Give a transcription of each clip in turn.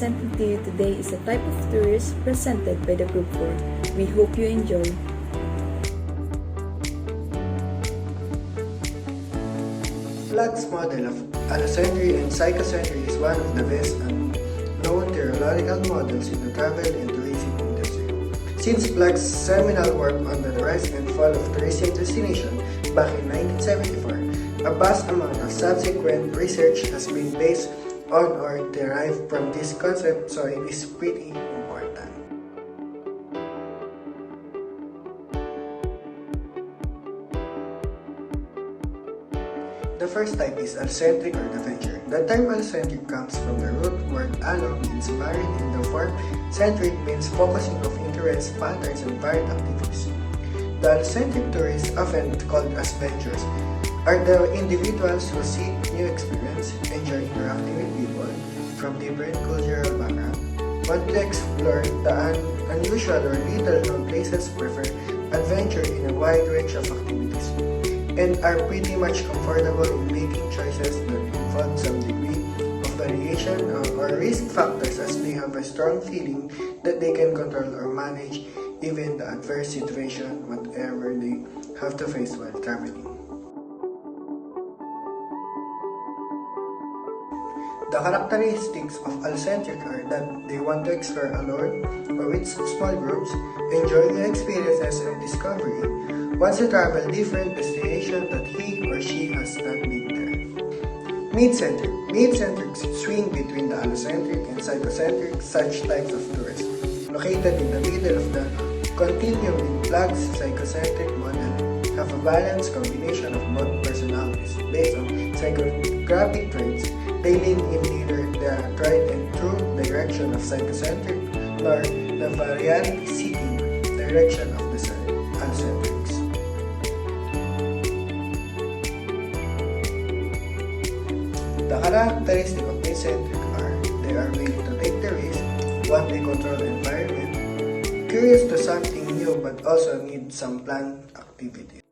presenting to you today is a type of tourist presented by the Group 4. We hope you enjoy. Flagg's model of allocentry and psychocentry is one of the best and known theoretical models in the travel and tourism industry. Since Flagg's seminal work on the rise and fall of tourism destination back in 1974, a vast amount of subsequent research has been based on or derived from this concept, so it is pretty important. The first type is allocentric or adventure. The term allocentric comes from the root word allo means varied and the form centric means focusing of interest, patterns, and varied activities. The allocentric tourists, often called as adventurers, are the individuals who seek new experience, enjoy interacting with people from different cultural backgrounds, want to explore the unusual or little-known places, prefer adventure in a wide range of activities, and are pretty much comfortable in making choices that involve some degree of variation or risk factors, as they have a strong feeling that they can control or manage even the adverse situation, whatever they have to face while traveling. The characteristics of allocentric are that they want to explore alone or with small groups, enjoy the experiences and discovery, wants to travel different destinations that he or she has not been there. Mid-centric. Mid-centric swing between the allocentric and psychocentric, such types of tourists. Located in the middle of the continuum in Flagg's psychocentric model, have a balanced combination of both personalities based on psychographic traits. They lean in neither the tried and true direction of psychocentric nor the variety-seeking direction of the allocentrics. The characteristics of mid-centric are they are willing to take the risk, want a controlled environment, curious to something new but also need some planned activities.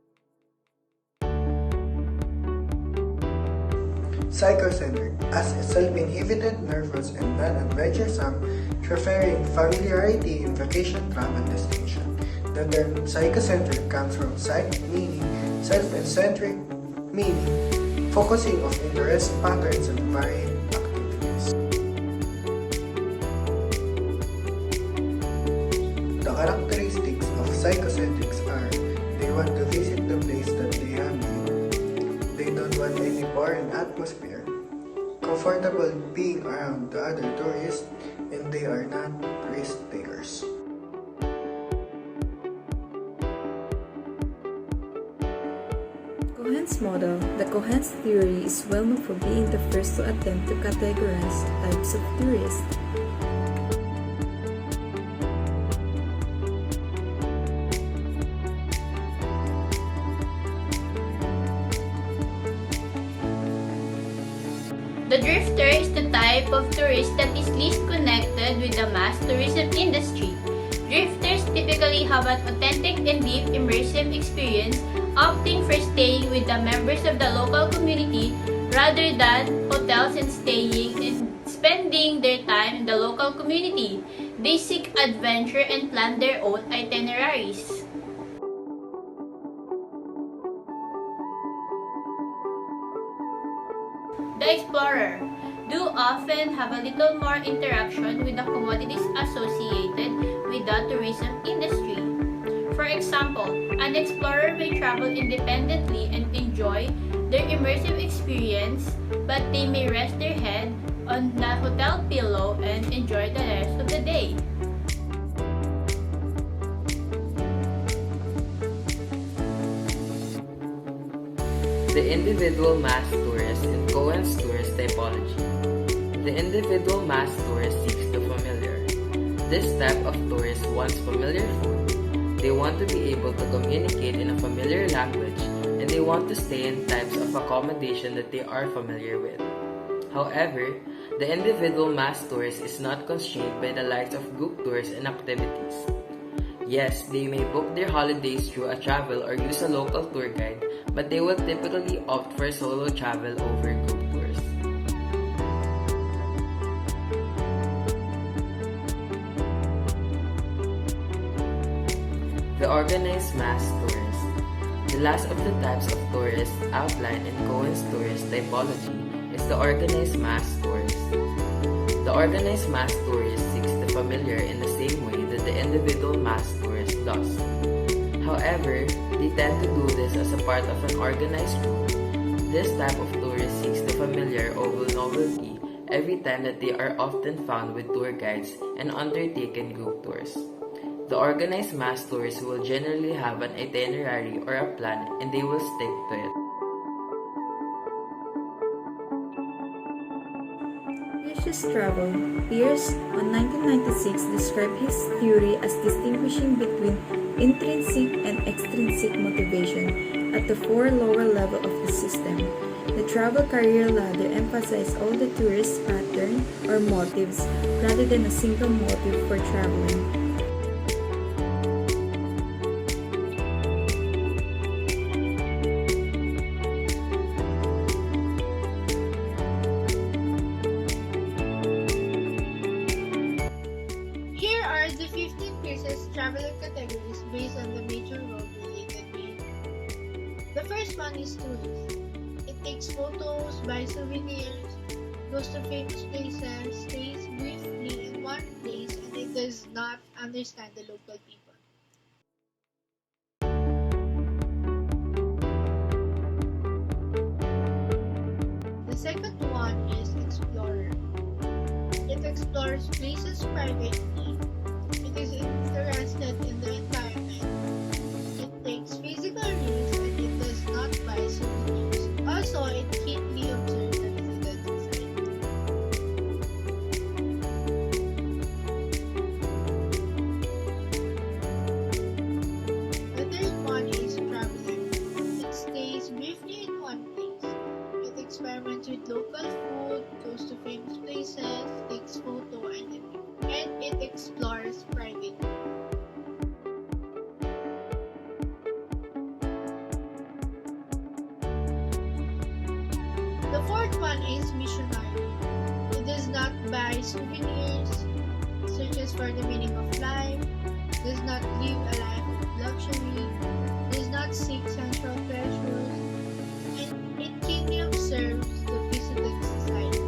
Psychocentric, as self-inhibited, nervous, and non-adventuresome, preferring familiarity in vacation travel destination. The term psychocentric comes from psych, meaning self, and centric, meaning focusing of interest, patterns, and varied activities. The characteristics of psychocentrics are they want to visit the place that they have been. They don't want any foreign atmosphere, comfortable being around the other tourists, and they are not risk takers. Cohen's model. The Cohen's theory is well known for being the first to attempt to categorize types of tourists. The drifter is the type of tourist that is least connected with the mass tourism industry. Drifters typically have an authentic and deep immersive experience, opting for staying with the members of the local community rather than hotels and spending their time in the local community. They seek adventure and plan their own itineraries. The explorer do often have a little more interaction with the commodities associated with the tourism industry. For example, an explorer may travel independently and enjoy their immersive experience, but they may rest their head on the hotel pillow and enjoy the rest of the day. The individual mass tourist in Cohen's tourist typology. The individual mass tourist seeks the familiar. This type of tourist wants familiar food. They want to be able to communicate in a familiar language, and they want to stay in types of accommodation that they are familiar with. However, the individual mass tourist is not constrained by the likes of group tours and activities. Yes, they may book their holidays through a travel or use a local tour guide, but they will typically opt for solo travel over group tours. the organized mass tourist. The last of the types of tourists outlined in Cohen's tourist typology is the organized mass tourist. The organized mass tourist seeks the familiar in the same way that the individual mass tourist does. However, they tend to do this as a part of an organized group. This type of tourist seeks the familiar over novelty every time that they are often found with tour guides and undertaken group tours. The organized mass tourists will generally have an itinerary or a plan and they will stick to it. Pierce's travel. Pierce, on 1996, described his theory as distinguishing between intrinsic and extrinsic motivation at the four lower level of the system. The travel career ladder emphasized all the tourist's pattern or motives rather than a single motive for traveling. Here are the 15 Pierce's traveler categories based on the major road-related behavior. The first one is tourist. It takes photos, buys souvenirs, goes to famous places, stays briefly in one place, and it does not understand the local people. The second one is explorer. It explores places privately. It is interested in the environment. It takes physical risks and it does not buy souvenirs. Also, it keenly observes the visited society. The third one is traveler. It stays briefly in one place. It experiments with local food, goes to famous places, takes photo, and it explores privately. The fourth one is missionary. It does not buy souvenirs, searches for the meaning of life, does not live a life of luxury, does not seek sensual pleasures, and it keenly observes the visited society.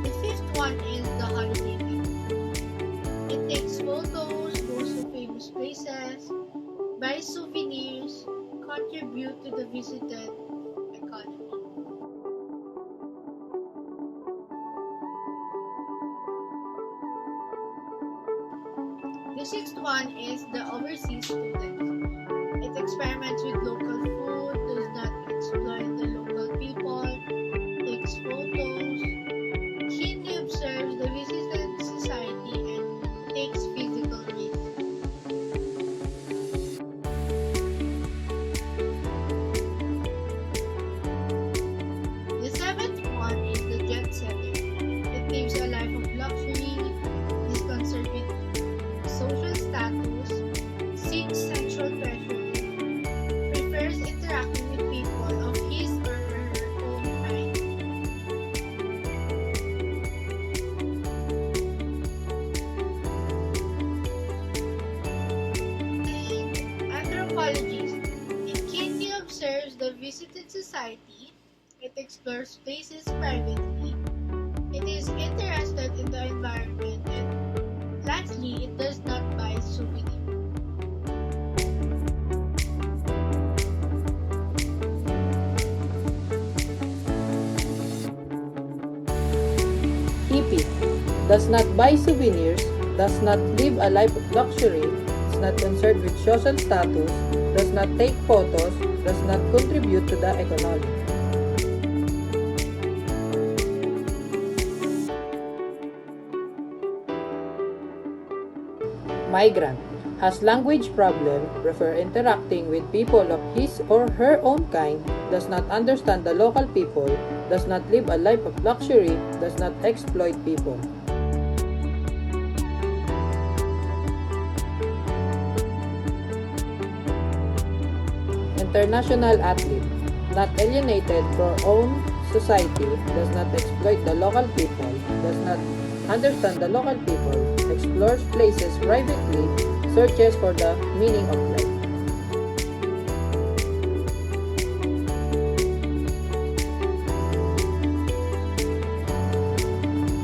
The fifth one is the holidaymaker. It takes photos, goes to famous places, buys souvenirs, contribute to the visited economy. The sixth one is the overseas student. It experiments with local food, does not exploit the local people, takes photos, keenly observes the visited society, and takes physical risks. The seventh one is the jet setter. It lives a life of luxury, is concerned with social status, seeks sensual pleasure, prefers interacting with people of his or her own kind. And anthropologist. It keenly observes the visited society. It explores places privately. It is interested in the environment, and lastly, it does not buy souvenirs. Hippie does not buy souvenirs, does not live a life of luxury, is not concerned with social status, does not take photos, does not contribute to the economy. Migrant has language problem, prefer interacting with people of his or her own kind, does not understand the local people, does not live a life of luxury, does not exploit people. International athlete, not alienated for own society, does not exploit the local people, does not understand the local people, explores places privately, searches for the meaning of life.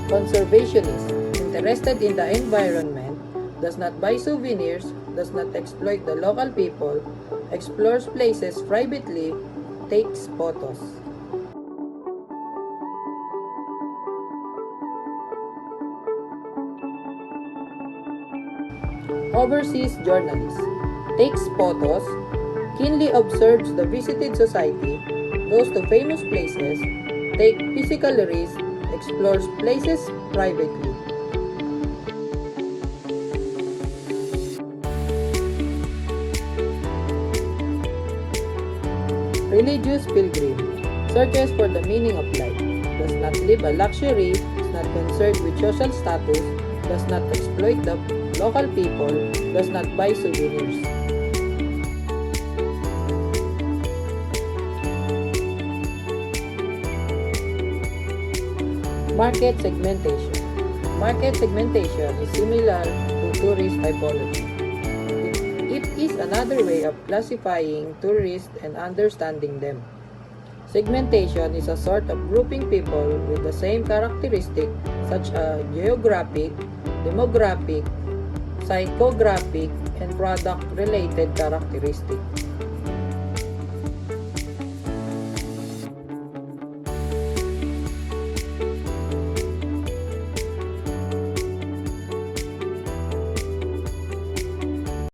Conservationist, interested in the environment, does not buy souvenirs, does not exploit the local people, explores places privately, takes photos. Overseas journalist, takes photos, keenly observes the visited society, goes to famous places, take physical risks, explores places privately. Religious pilgrim, searches for the meaning of life, does not live a luxury, is not concerned with social status, does not exploit the local people, does not buy souvenirs. Market segmentation. Market segmentation is similar to tourist typology. It is another way of classifying tourists and understanding them. Segmentation is a sort of grouping people with the same characteristic such as geographic, demographic, psychographic, and product-related characteristics.